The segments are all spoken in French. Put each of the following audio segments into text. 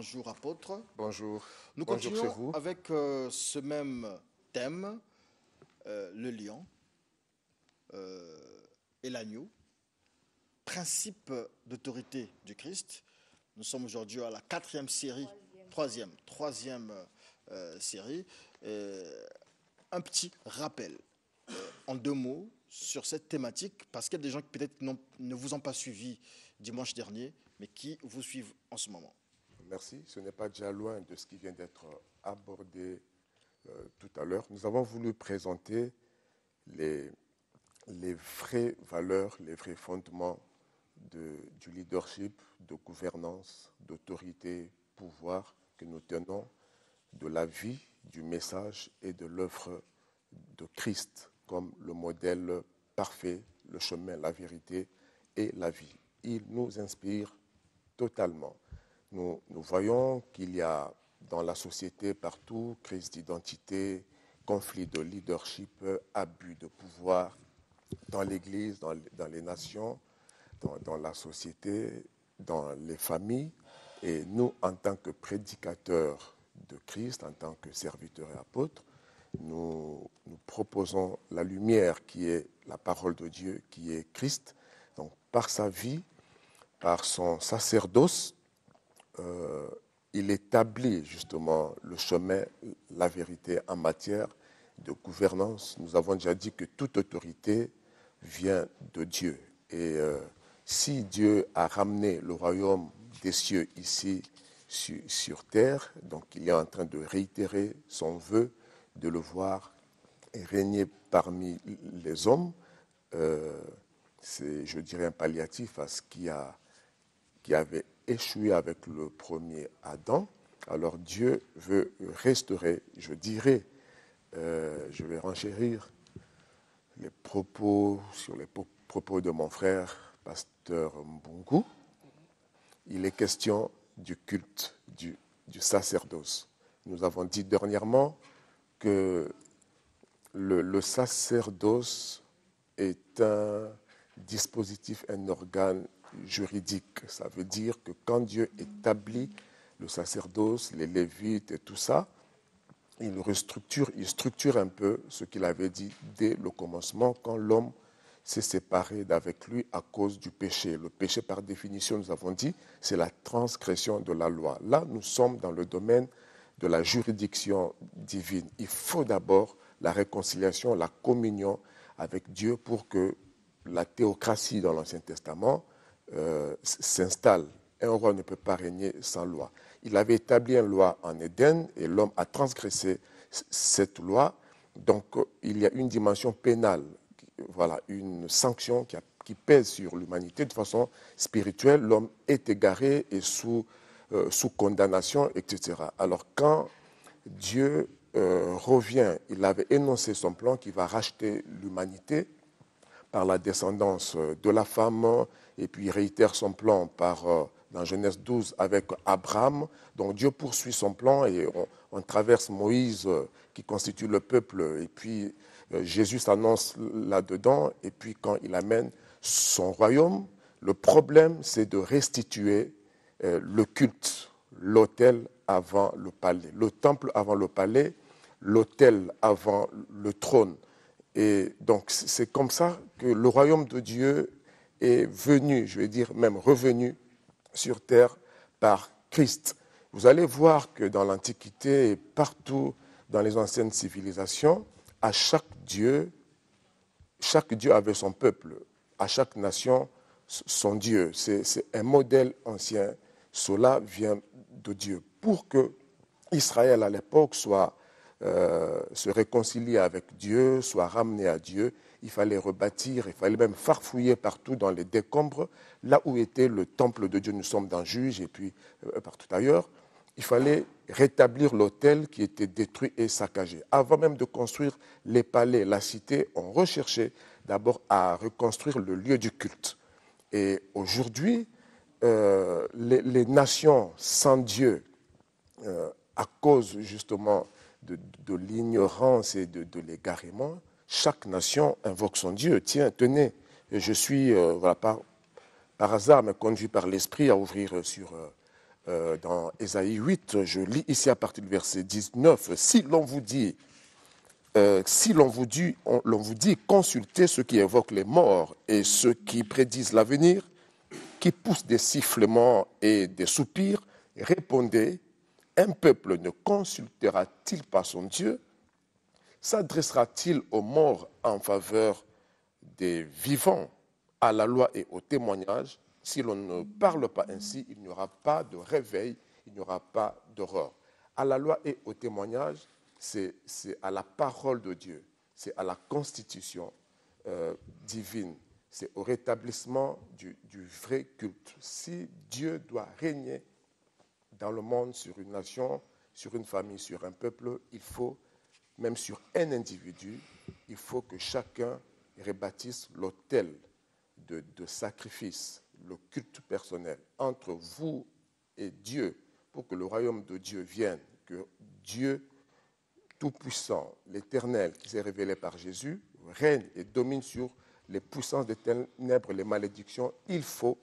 bonjour apôtre. Bonjour. Nous Bonjour chez continuons vous. avec ce même thème, le lion et l'agneau, principe d'autorité du Christ. Nous sommes aujourd'hui à la quatrième série, troisième série. Un petit rappel en deux mots sur cette thématique, parce qu'il y a des gens qui peut-être ne vous ont pas suivi dimanche dernier, mais qui vous suivent en ce moment. Merci. Ce n'est pas déjà loin de ce qui vient d'être abordé tout à l'heure. Nous avons voulu présenter les vraies valeurs, les vrais fondements du leadership, de gouvernance, d'autorité, pouvoir que nous tenons de la vie, du message et de l'œuvre de Christ comme le modèle parfait, le chemin, la vérité et la vie. Il nous inspire totalement. Nous voyons qu'il y a dans la société partout crise d'identité, conflit de leadership, abus de pouvoir dans l'Église, dans les nations, dans la société, dans les familles. Et nous, en tant que prédicateurs de Christ, en tant que serviteurs et apôtres, nous proposons la lumière qui est la parole de Dieu, qui est Christ. Donc, par sa vie, par son sacerdoce, il établit justement le chemin, la vérité en matière de gouvernance. Nous avons déjà dit que toute autorité vient de Dieu. Et si Dieu a ramené le royaume des cieux ici sur terre, donc il est en train de réitérer son vœu de le voir régner parmi les hommes. C'est, je dirais, un palliatif à ce qui avait échoué avec le premier Adam. Alors Dieu veut restaurer, je dirais, je vais renchérir les propos sur les propos de mon frère, pasteur Mbungu. Il est question du culte, du sacerdoce. Nous avons dit dernièrement que le sacerdoce est un dispositif, un organe juridique. Ça veut dire que quand Dieu établit le sacerdoce, les lévites et tout ça, il structure un peu ce qu'il avait dit dès le commencement, quand l'homme s'est séparé d'avec lui à cause du péché. Le péché, par définition, nous avons dit, c'est la transgression de la loi. Là, nous sommes dans le domaine de la juridiction divine. Il faut d'abord la réconciliation, la communion avec Dieu pour que la théocratie dans l'Ancien Testament s'installe. Un roi ne peut pas régner sans loi. Il avait établi une loi en Éden et l'homme a transgressé cette loi. Donc, il y a une dimension pénale, voilà, une sanction qui pèse sur l'humanité de façon spirituelle. L'homme est égaré et sous condamnation, etc. Alors, quand Dieu revient, il avait énoncé son plan qui va racheter l'humanité par la descendance de la femme, et puis il réitère son plan dans Genèse 12 avec Abraham. Donc Dieu poursuit son plan et on traverse Moïse qui constitue le peuple, et puis Jésus s'annonce là-dedans, et puis quand il amène son royaume, le problème c'est de restituer le culte, l'autel avant le palais, le temple avant le palais, l'autel avant le trône. Et donc, c'est comme ça que le royaume de Dieu est venu, je vais dire même revenu sur terre par Christ. Vous allez voir que dans l'Antiquité et partout dans les anciennes civilisations, à chaque dieu avait son peuple, à chaque nation son Dieu. C'est un modèle ancien. Cela vient de Dieu. Pour que Israël à l'époque se réconcilier avec Dieu, soit ramené à Dieu, il fallait rebâtir, il fallait même farfouiller partout dans les décombres, là où était le temple de Dieu. Nous sommes dans Juge et puis partout ailleurs. Il fallait rétablir l'autel qui était détruit et saccagé. Avant même de construire les palais, la cité, on recherchait d'abord à reconstruire le lieu du culte. Et aujourd'hui, les nations sans Dieu, à cause justement de l'ignorance et de l'égarement, chaque nation invoque son Dieu. Tiens, tenez, je suis, voilà, par hasard, mais conduit par l'Esprit à ouvrir sur dans Ésaïe 8, je lis ici à partir du verset 19, si l'on vous dit, l'on vous dit, consultez ceux qui évoquent les morts et ceux qui prédisent l'avenir, qui poussent des sifflements et des soupirs, répondez, un peuple ne consultera-t-il pas son Dieu? S'adressera-t-il aux morts en faveur des vivants, à la loi et au témoignage? Si l'on ne parle pas ainsi, il n'y aura pas de réveil, il n'y aura pas d'aurore. À la loi et au témoignage, c'est à la parole de Dieu, c'est à la constitution divine, c'est au rétablissement du vrai culte. Si Dieu doit régner dans le monde, sur une nation, sur une famille, sur un peuple, il faut, même sur un individu, il faut que chacun rebâtisse l'autel de sacrifice, le culte personnel entre vous et Dieu, pour que le royaume de Dieu vienne, que Dieu Tout-Puissant, l'Éternel qui s'est révélé par Jésus, règne et domine sur les puissances des ténèbres, les malédictions. Il faut,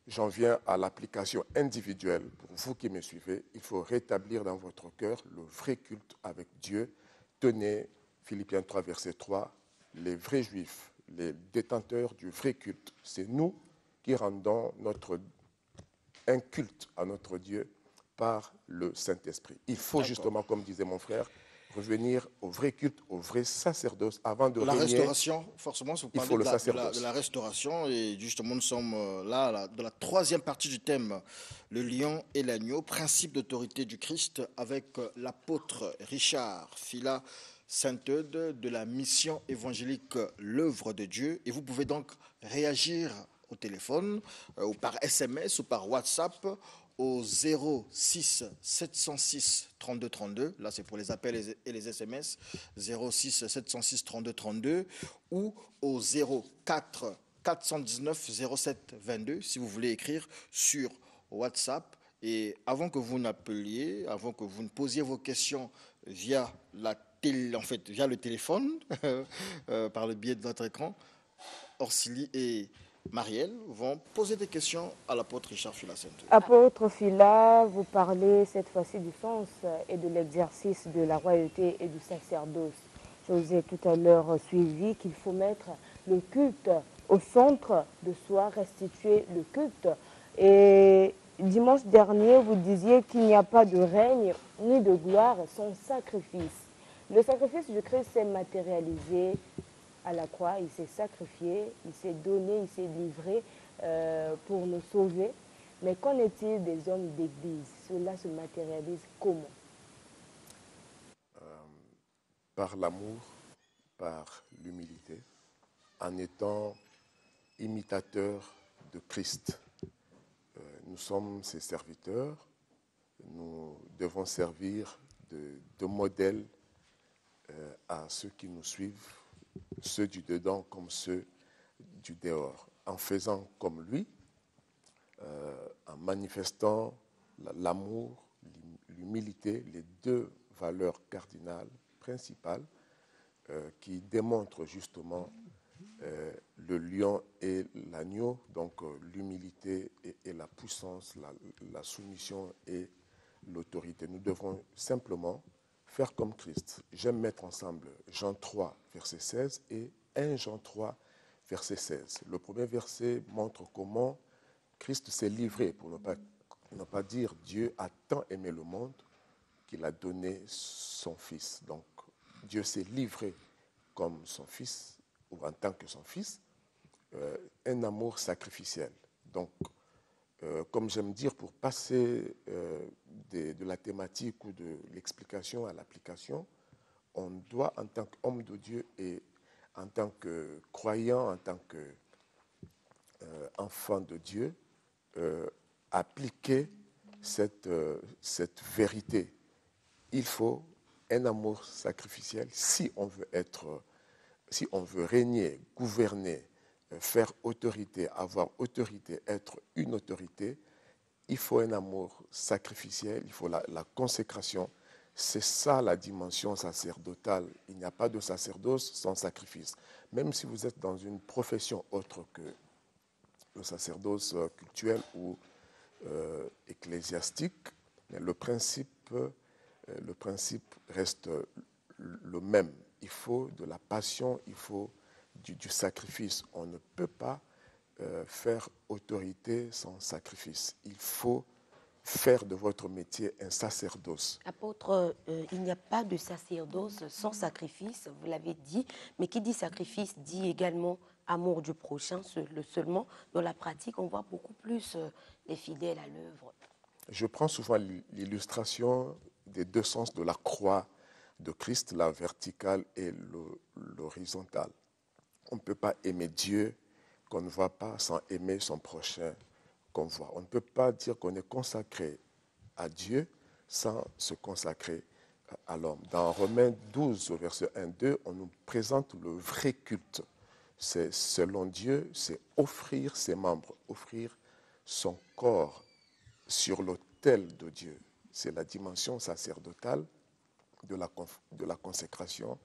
j'en viens à l'application individuelle, pour vous qui me suivez, il faut rétablir dans votre cœur le vrai culte avec Dieu. Tenez, Philippiens 3, verset 3, les vrais juifs, les détenteurs du vrai culte, c'est nous qui rendons un culte à notre Dieu par le Saint-Esprit. Il faut justement, comme disait mon frère, revenir au vrai culte, au vrai sacerdoce avant de La régner. restauration, forcément, vous Il parlez faut le sacerdoce. de la restauration, et justement nous sommes là dans la troisième partie du thème, le lion et l'agneau, principe d'autorité du Christ, avec l'apôtre Richard Fila Sainte-Eude de la mission évangélique L'œuvre de Dieu. Et vous pouvez donc réagir au téléphone ou par SMS ou par WhatsApp au 06 706 32 32, là c'est pour les appels et les SMS, 06 706 32 32, ou au 04 419 07 22 si vous voulez écrire sur WhatsApp. Et avant que vous n'appeliez, avant que vous ne posiez vos questions via via le téléphone, par le biais de notre écran, Orsili et Marielle vont poser des questions à l'apôtre Richard Fila Sainte-Eude. Apôtre Fila, vous parlez cette fois-ci du sens et de l'exercice de la royauté et du sacerdoce. Je vous ai tout à l'heure suivi qu'il faut mettre le culte au centre de soi, restituer le culte. Et dimanche dernier, vous disiez qu'il n'y a pas de règne ni de gloire sans sacrifice. Le sacrifice du Christ s'est matérialisé à la croix, il s'est sacrifié, il s'est donné, il s'est livré pour nous sauver. Mais qu'en est-il des hommes d'église? Cela se matérialise comment? Par l'amour, par l'humilité, en étant imitateurs de Christ. Nous sommes ses serviteurs, nous devons servir de modèle à ceux qui nous suivent, ceux du dedans comme ceux du dehors, en faisant comme lui, en manifestant l'amour, l'humilité, les deux valeurs cardinales, principales, qui démontrent justement le lion et l'agneau, donc l'humilité et la puissance, la soumission et l'autorité. Nous devons simplement faire comme Christ. J'aime mettre ensemble Jean 3, verset 16 et 1 Jean 3, verset 16. Le premier verset montre comment Christ s'est livré, pour ne pas dire Dieu a tant aimé le monde qu'il a donné son Fils. Donc Dieu s'est livré comme son Fils, ou en tant que son Fils, un amour sacrificiel. Donc, comme j'aime dire, pour passer de la thématique ou de l'explication à l'application, on doit, en tant qu'homme de Dieu et en tant que croyant, en tant qu'enfant de Dieu, appliquer cette vérité. Il faut un amour sacrificiel si on veut régner, gouverner, faire autorité, avoir autorité, être une autorité. Il faut un amour sacrificiel, il faut la consécration. C'est ça la dimension sacerdotale. Il n'y a pas de sacerdoce sans sacrifice. Même si vous êtes dans une profession autre que le sacerdoce cultuel ou ecclésiastique, mais le principe reste le même. Il faut de la passion, il faut du sacrifice. On ne peut pas faire autorité sans sacrifice. Il faut faire de votre métier un sacerdoce. Apôtre, il n'y a pas de sacerdoce sans sacrifice, vous l'avez dit, mais qui dit sacrifice dit également amour du prochain. Seulement, dans la pratique, on voit beaucoup plus les fidèles à l'œuvre. Je prends souvent l'illustration des deux sens de la croix de Christ, la verticale et l'horizontale. On ne peut pas aimer Dieu qu'on ne voit pas sans aimer son prochain qu'on voit. On ne peut pas dire qu'on est consacré à Dieu sans se consacrer à l'homme. Dans Romains 12, au verset 1-2, on nous présente le vrai culte. C'est selon Dieu, c'est offrir ses membres, offrir son corps sur l'autel de Dieu. C'est la dimension sacerdotale de la consécration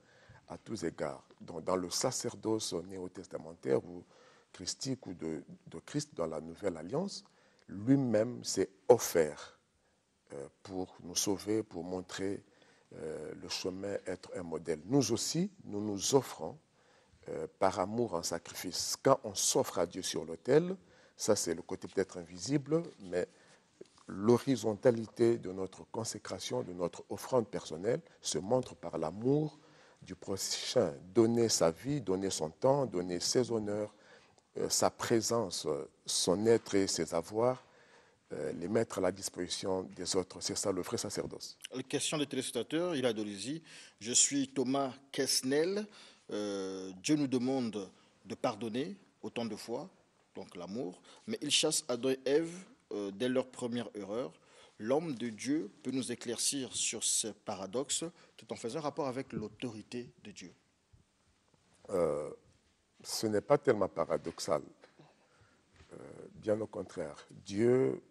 à tous égards. Donc, dans le sacerdoce néo-testamentaire ou christique ou de Christ dans la Nouvelle Alliance, lui-même s'est offert pour nous sauver, pour montrer le chemin, être un modèle. Nous aussi, nous nous offrons par amour en sacrifice. Quand on s'offre à Dieu sur l'autel, ça c'est le côté peut-être invisible, mais l'horizontalité de notre consécration, de notre offrande personnelle se montre par l'amour du prochain. Donner sa vie, donner son temps, donner ses honneurs, sa présence, son être et ses avoirs, les mettre à la disposition des autres. C'est ça le vrai sacerdoce. La question des téléspectateurs, il a Dolizy. Je suis Thomas Kesnel. Dieu nous demande de pardonner autant de fois, donc l'amour, mais il chasse Adam et Ève dès leur première erreur. L'homme de Dieu peut nous éclaircir sur ce paradoxe tout en faisant rapport avec l'autorité de Dieu. Ce n'est pas tellement paradoxal. Bien au contraire. Dieu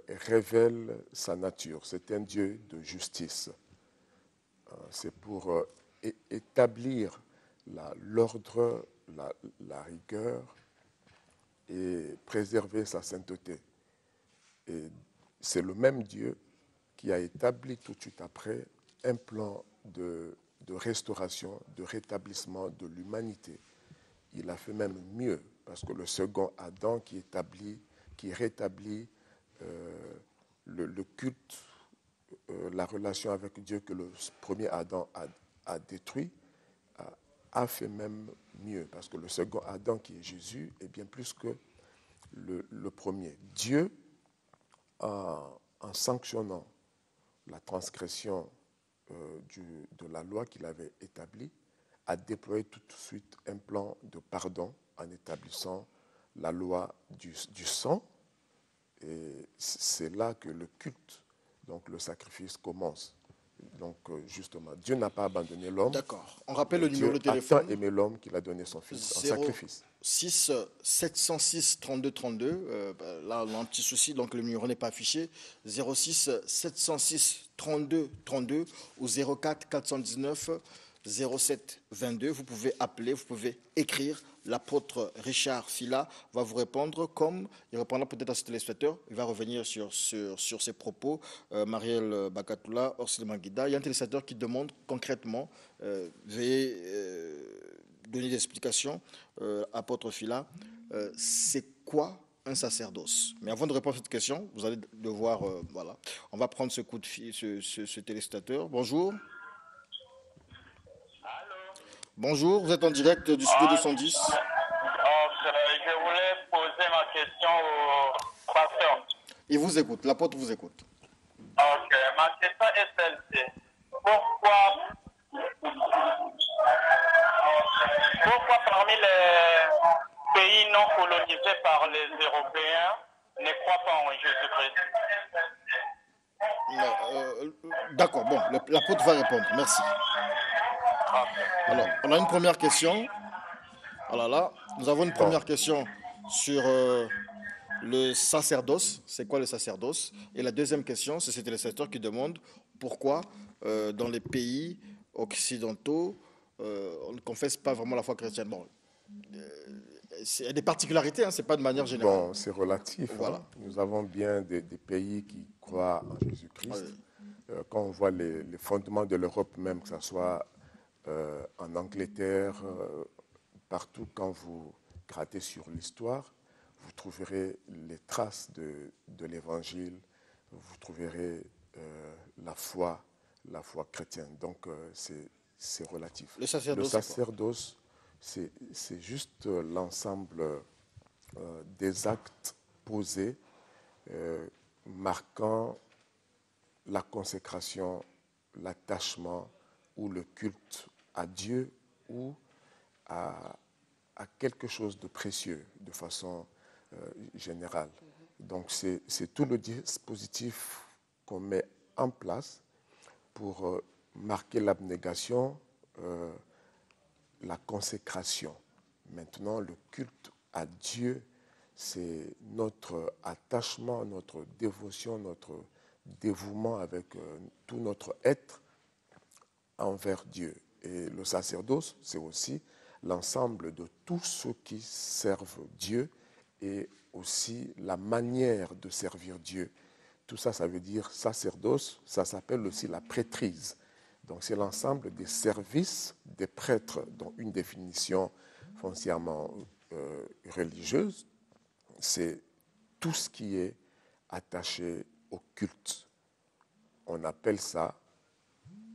révèle sa nature. C'est un Dieu de justice. C'est pour établir l'ordre, la rigueur et préserver sa sainteté. Et c'est le même Dieu qui a établi tout de suite après un plan de restauration, de rétablissement de l'humanité. Il a fait même mieux, parce que le second Adam qui rétablit le culte, la relation avec Dieu que le premier Adam a détruit, a fait même mieux, parce que le second Adam qui est Jésus est bien plus que le premier. Dieu, en sanctionnant la transgression de la loi qu'il avait établie, a déployé tout de suite un plan de pardon en établissant la loi du sang. Et c'est là que le culte, donc le sacrifice, commence. Donc justement, Dieu n'a pas abandonné l'homme. D'accord. On rappelle le numéro de téléphone. Dieu a tant aimé l'homme qu'il a donné son fils en sacrifice. 6 706 32 32. Là, on a un petit souci, donc le numéro n'est pas affiché. 06 706 32 32 ou 04 419 07 22. Vous pouvez appeler, vous pouvez écrire. L'apôtre Richard Fila va vous répondre, comme il répondra peut-être à ce téléspectateur. Il va revenir sur ses propos. Marielle Bakatoula, Orsile Manguida. Il y a un téléspectateur qui demande concrètement, veuillez donner des explications, apôtre Fila, c'est quoi un sacerdoce? Mais avant de répondre à cette question, vous allez devoir, voilà, on va prendre ce coup de fil, ce téléspectateur. Bonjour. Bonjour, vous êtes en direct du studio 210. Je voulais poser ma question au pasteur. Il vous écoute, l'apôtre vous écoute. Ok, ma question est celle-ci. Pourquoi parmi les pays non colonisés par les Européens ne croient pas en Jésus-Christ? D'accord, bon, l'apôtre va répondre, merci. Alors, on a une première question. Voilà, là, nous avons une première question sur le sacerdoce. C'est quoi le sacerdoce? Et la deuxième question, c'est ce téléspectateur qui demande pourquoi dans les pays occidentaux, on ne confesse pas vraiment la foi chrétienne. Bon, Il y a des particularités, hein, ce n'est pas de manière générale. Bon, c'est relatif. Voilà. Hein. Nous avons bien des pays qui croient en Jésus-Christ. Oui. Quand on voit les fondements de l'Europe même, que ce soit en Angleterre, partout, quand vous grattez sur l'histoire, vous trouverez les traces de l'Évangile, vous trouverez la foi chrétienne. Donc, c'est relatif. Le sacerdoce, Le sacerdoce, c'est juste l'ensemble des actes posés marquant la consécration, l'attachement ou le culte à Dieu ou à quelque chose de précieux de façon générale. Donc c'est tout le dispositif qu'on met en place pour marquer l'abnégation, la consécration. Maintenant, le culte à Dieu, c'est notre attachement, notre dévotion, notre dévouement avec tout notre être envers Dieu. Et le sacerdoce, c'est aussi l'ensemble de tous ceux qui servent Dieu et aussi la manière de servir Dieu. Tout ça, ça veut dire sacerdoce, ça s'appelle aussi la prêtrise. Donc c'est l'ensemble des services des prêtres, dont une définition foncièrement religieuse, c'est tout ce qui est attaché au culte. On appelle ça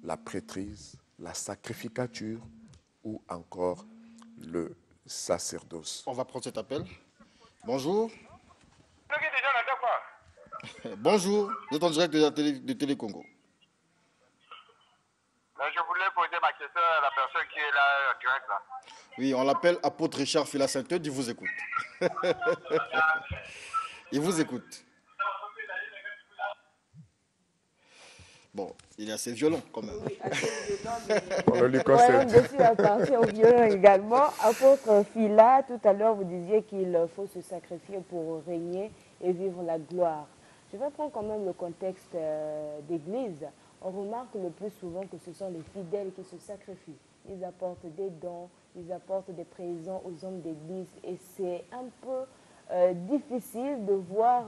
la prêtrise, la sacrificature ou encore le sacerdoce. On va prendre cet appel. Bonjour. Bonjour, vous êtes en direct de Télé Congo. Je voulais poser ma question à la personne qui est là en direct là. Oui, on l'appelle apôtre Richard Filacenteur, il vous écoute. Il vous écoute. Bon, il est assez violent quand même. Oui, assez violent, mais... On lui Voyons conseille. dessus attention au violon également. Apôtre Phila, tout à l'heure, vous disiez qu'il faut se sacrifier pour régner et vivre la gloire. Je vais prendre quand même le contexte d'église. On remarque le plus souvent que ce sont les fidèles qui se sacrifient. Ils apportent des dons, ils apportent des présents aux hommes d'église. Et c'est un peu difficile de voir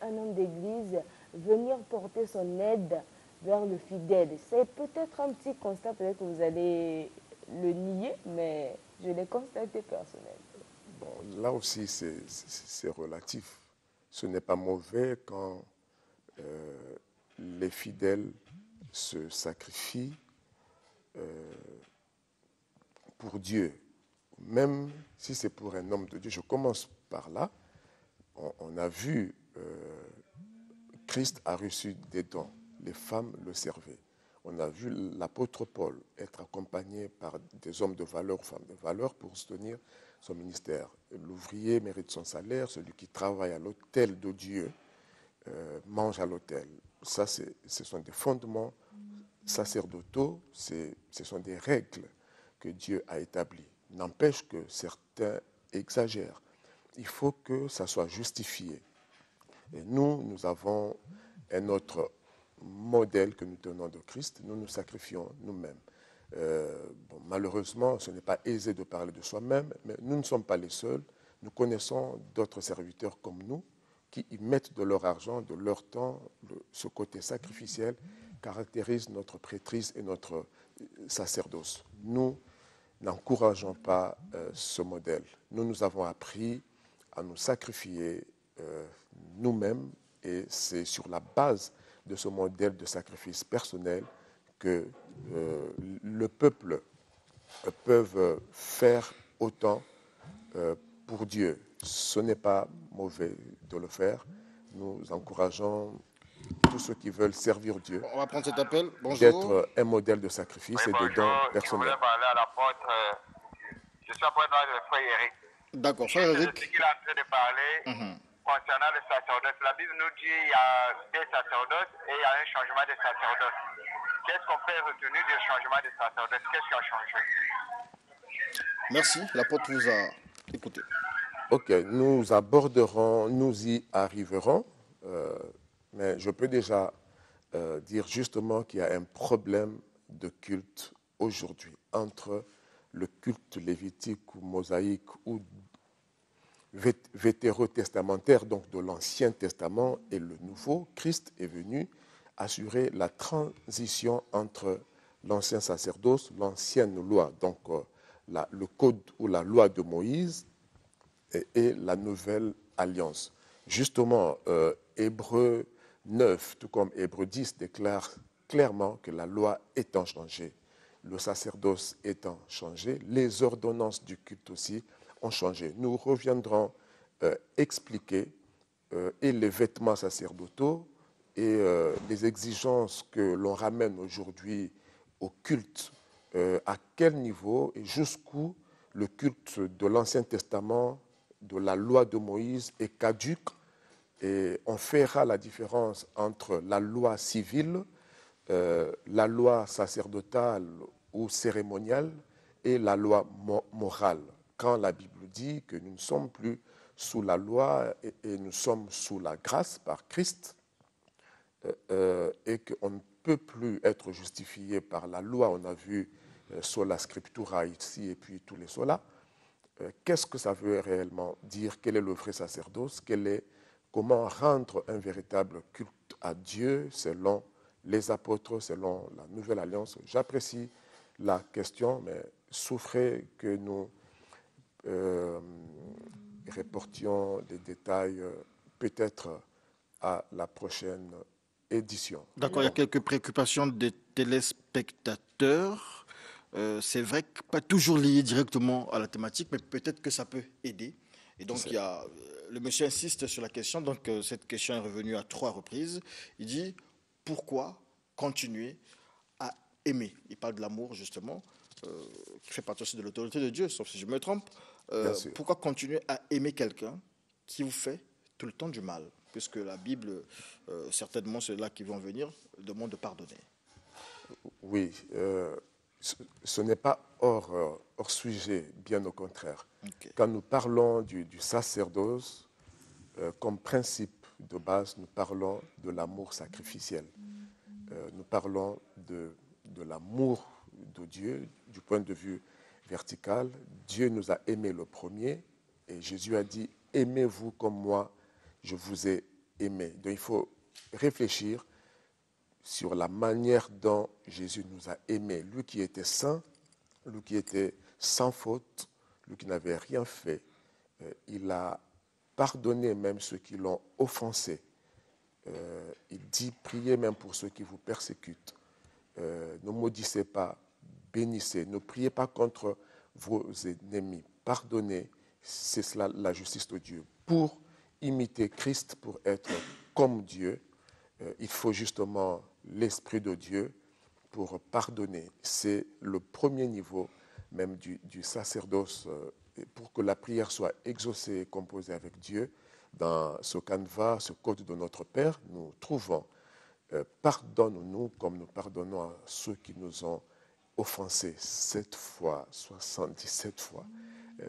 un homme d'église venir porter son aide vers le fidèle. C'est peut-être un petit constat, peut-être que vous allez le nier, mais je l'ai constaté personnellement. Bon, là aussi, c'est relatif. Ce n'est pas mauvais quand les fidèles se sacrifient pour Dieu. Même si c'est pour un homme de Dieu, je commence par là. On a vu, Christ a reçu des dons. Les femmes le servaient. On a vu l'apôtre Paul être accompagné par des hommes de valeur ou femmes de valeur pour soutenir son ministère. L'ouvrier mérite son salaire, celui qui travaille à l'autel de Dieu mange à l'autel. Ça, ce sont des fondements sacerdotaux, ce sont des règles que Dieu a établies. N'empêche que certains exagèrent. Il faut que ça soit justifié. Et nous avons un autre modèle que nous tenons de Christ. Nous nous sacrifions nous-mêmes. Malheureusement, ce n'est pas aisé de parler de soi-même, mais nous ne sommes pas les seuls. Nous connaissons d'autres serviteurs comme nous qui y mettent de leur argent, de leur temps. Ce côté sacrificiel caractérise notre prêtrise et notre sacerdoce. Nous n'encourageons pas ce modèle. Nous avons appris à nous sacrifier nous-mêmes et c'est sur la base de ce modèle de sacrifice personnel que le peuple peut faire autant pour Dieu. Ce n'est pas mauvais de le faire. Nous encourageons tous ceux qui veulent servir Dieu On va prendre cet appel. Bonjour. d'être un modèle de sacrifice et de don Je personnel. voulais parler à l'apôtre. Je suis apôtre de frère Eric. D'accord, frère C'est Eric. ce qu'il est en train de parler concernant le sacerdoce. La Bible nous dit qu'il y a des sacerdoces et il y a un changement de sacerdoce. Qu'est-ce qu'on peut retenir du changement de sacerdoce? Qu'est-ce qui a changé? Merci, l'apôtre vous a écouté. Ok, nous aborderons, nous y arriverons, mais je peux déjà dire justement qu'il y a un problème de culte aujourd'hui entre le culte lévitique ou mosaïque ou vétérotestamentaire, donc de l'Ancien Testament et le Nouveau, Christ est venu assurer la transition entre l'ancien sacerdoce, l'ancienne loi, donc le code ou la loi de Moïse et la nouvelle alliance. Justement, Hébreux 9, tout comme Hébreux 10, déclare clairement que la loi étant changée, le sacerdoce étant changé, les ordonnances du culte aussi ont changé. Nous reviendrons expliquer et les vêtements sacerdotaux et les exigences que l'on ramène aujourd'hui au culte, à quel niveau et jusqu'où le culte de l'Ancien Testament, de la loi de Moïse est caduque. Et on fera la différence entre la loi civile, la loi sacerdotale ou cérémoniale et la loi morale. Quand la Bible dit que nous ne sommes plus sous la loi et nous sommes sous la grâce par Christ, et qu'on ne peut plus être justifié par la loi, on a vu sola scriptura ici et puis tous les solas, qu'est-ce que ça veut réellement dire? Quel est le vrai sacerdoce? Comment rendre un véritable culte à Dieu selon les apôtres, selon la Nouvelle Alliance? J'apprécie la question, mais souffrez que nous reportions des détails peut-être à la prochaine édition. D'accord, il y a quelques préoccupations des téléspectateurs. C'est vrai que pas toujours lié directement à la thématique, mais peut-être que ça peut aider. Et donc, le monsieur insiste sur la question. Donc, cette question est revenue à 3 reprises. Il dit, pourquoi continuer à aimer? Il parle de l'amour, justement, qui fait partie aussi de l'autorité de Dieu, sauf si je me trompe. Pourquoi continuer à aimer quelqu'un qui vous fait tout le temps du mal? Puisque la Bible, certainement ceux-là qui vont venir, demandent de pardonner. Oui, ce n'est pas hors sujet, bien au contraire. Okay. Quand nous parlons du sacerdoce, comme principe de base, nous parlons de l'amour sacrificiel. Nous parlons de l'amour de Dieu du point de vue vertical. Dieu nous a aimés le premier et Jésus a dit « Aimez-vous comme moi, je vous ai aimé ». Donc il faut réfléchir sur la manière dont Jésus nous a aimés. Lui qui était saint, lui qui était sans faute, lui qui n'avait rien fait, il a pardonné même ceux qui l'ont offensé. Il dit « Priez même pour ceux qui vous persécutent. Ne maudissez pas, bénissez. Ne priez pas contre vos ennemis. Pardonnez. » C'est cela la justice de Dieu. Pour imiter Christ, pour être comme Dieu, il faut justement l'Esprit de Dieu pour pardonner. C'est le premier niveau même du sacerdoce. Pour que la prière soit exaucée et composée avec Dieu, dans ce canevas, ce code de notre Père, nous trouvons pardonne-nous comme nous pardonnons à ceux qui nous ont offensés 7 fois, 77 fois.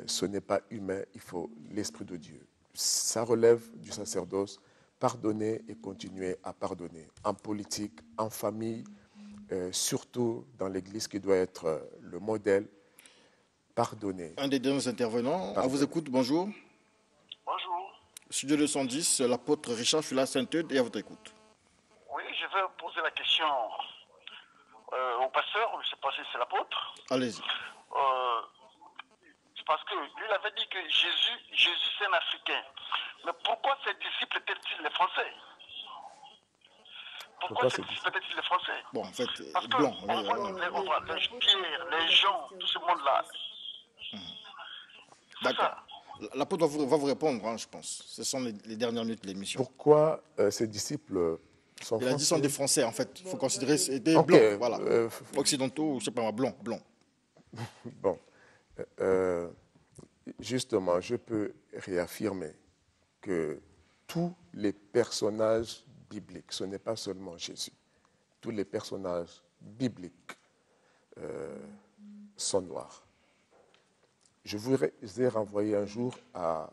Ce n'est pas humain, il faut l'Esprit de Dieu. Ça relève du sacerdoce. Pardonner et continuer à pardonner. En politique, en famille, surtout dans l'Église qui doit être le modèle. Pardonner. Un des derniers intervenants, on vous écoute, bonjour. Bonjour. Studio 210, l'apôtre Richard Fula Saint-Eudes est à votre écoute. Oui, je vais poser la question au pasteur, je ne sais pas si c'est l'apôtre. Allez-y. Parce que lui, il avait dit que Jésus c'est un Africain. Mais pourquoi ses disciples étaient-ils les Français? Pourquoi ses disciples étaient-ils les Français? Bon, en fait, parce que blanc. on voit les Pierre, les gens, tout ce monde-là. D'accord. L'apôtre va vous répondre, hein, je pense. Ce sont les dernières minutes de l'émission. Pourquoi ses disciples sont français? Il a dit sont des Français, en fait. Il faut considérer des blancs, voilà. Occidentaux, je ne sais pas, blancs. Bon. Justement, je peux réaffirmer que tous les personnages bibliques, ce n'est pas seulement Jésus, tous les personnages bibliques sont noirs. Je vous ai renvoyé un jour à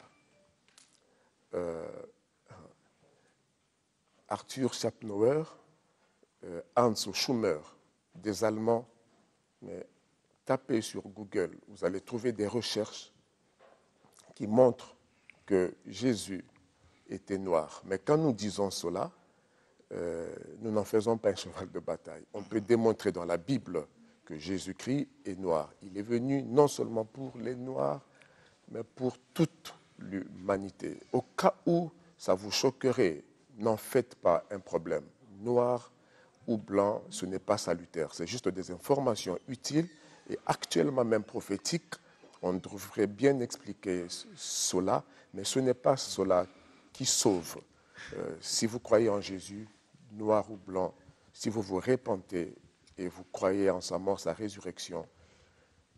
Arthur Schopenhauer, Hans Schumer, des Allemands, mais tapez sur Google, vous allez trouver des recherches qui montrent que Jésus était noir. Mais quand nous disons cela, nous n'en faisons pas un cheval de bataille. On peut démontrer dans la Bible que Jésus-Christ est noir. Il est venu non seulement pour les Noirs, mais pour toute l'humanité. Au cas où ça vous choquerait, n'en faites pas un problème. Noir ou blanc, ce n'est pas salutaire. C'est juste des informations utiles et actuellement même prophétiques. On devrait bien expliquer cela, mais ce n'est pas cela qui sauve. Si vous croyez en Jésus, noir ou blanc, si vous vous repentez et vous croyez en sa mort, sa résurrection,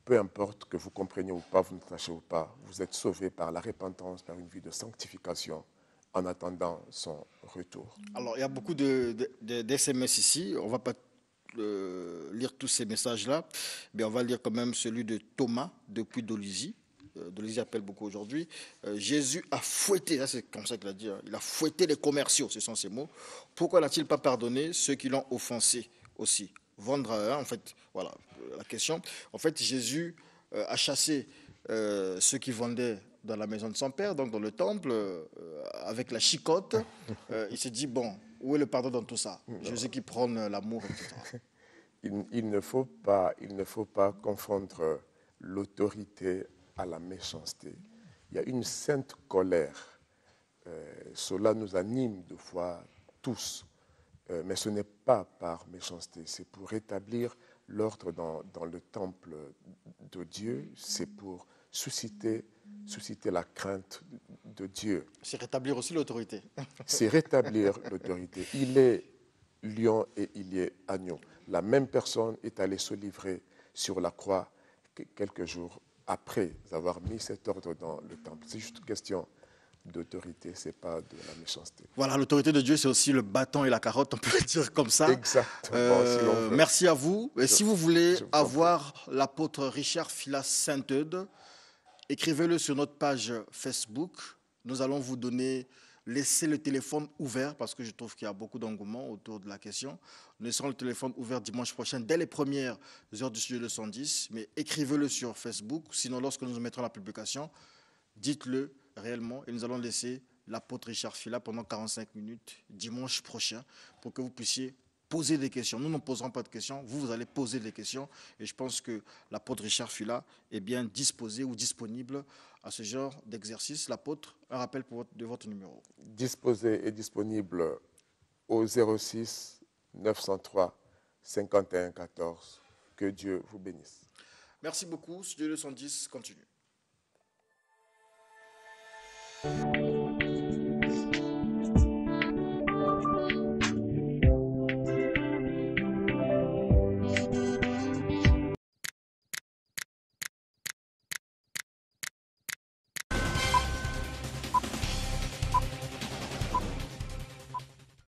peu importe que vous compreniez ou pas, vous ne sachez ou pas, vous êtes sauvé par la repentance, par une vie de sanctification, en attendant son retour. Alors, il y a beaucoup d'SMS ici. On ne va pas lire tous ces messages-là, mais on va lire quand même celui de Thomas depuis Dolisie. Dolisie appelle beaucoup aujourd'hui. Jésus a fouetté, là c'est comme ça qu'il a dit, il a fouetté les commerciaux, ce sont ces mots. Pourquoi n'a-t-il pas pardonné ceux qui l'ont offensé aussi? Vendre à un, en fait, voilà la question. En fait, Jésus a chassé ceux qui vendaient dans la maison de son père, donc dans le temple, avec la chicotte. Il s'est dit, bon, où est le pardon dans tout ça? Jésus qui prône l'amour, etc. Il ne faut pas confondre l'autorité à la méchanceté. Il y a une sainte colère. Cela nous anime de fois tous. Mais ce n'est pas par méchanceté. C'est pour rétablir l'ordre dans le temple de Dieu. C'est pour susciter la crainte de Dieu. C'est rétablir aussi l'autorité. C'est rétablir l'autorité. Il est lion et il est agneau. La même personne est allée se livrer sur la croix quelques jours après avoir mis cet ordre dans le temple. C'est juste une question d'autorité, ce n'est pas de la méchanceté. Voilà, l'autorité de Dieu, c'est aussi le bâton et la carotte, on peut le dire comme ça. Exactement. Si merci à vous. Et si vous voulez avoir l'apôtre Richard Fila Sainte-Eude, écrivez-le sur notre page Facebook. Nous allons vous donner, laissez le téléphone ouvert, parce que je trouve qu'il y a beaucoup d'engouement autour de la question. Nous laisserons le téléphone ouvert dimanche prochain, dès les premières heures du studio 210. Mais écrivez-le sur Facebook, sinon lorsque nous mettrons la publication, dites-le réellement, et nous allons laisser l'apôtre Richard Fila pendant 45 minutes dimanche prochain pour que vous puissiez poser des questions. Nous ne poserons pas de questions, vous allez poser des questions, et je pense que l'apôtre Richard Fila est bien disposé ou disponible à ce genre d'exercice. L'apôtre, un rappel de votre numéro. Disposé et disponible au 06 903 51 14. Que Dieu vous bénisse. Merci beaucoup. Studio 210 continue.